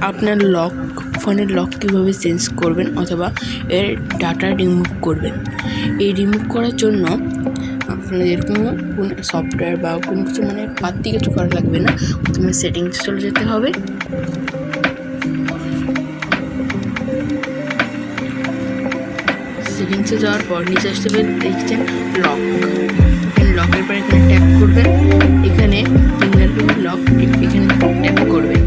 আপনার ফোনের লক কীভাবে চেঞ্জ করবেন অথবা এর ডাটা রিমুভ করবেন। এই রিমুভ করার জন্য আপনাদের কোনো সফটওয়্যার বা কোনো কিছু বাড়তি কিছু করা লাগবে না। প্রথমে সেটিংসে চলে যেতে হবে। সেটিংসে যাওয়ার পর নিচে আসতে হবে, দেখছেন লক। লকের পর এখানে ট্যাপ করবেন, এখানে ফিঙ্গারপ্রিন্ট লক এখানে ট্যাপ করবেন।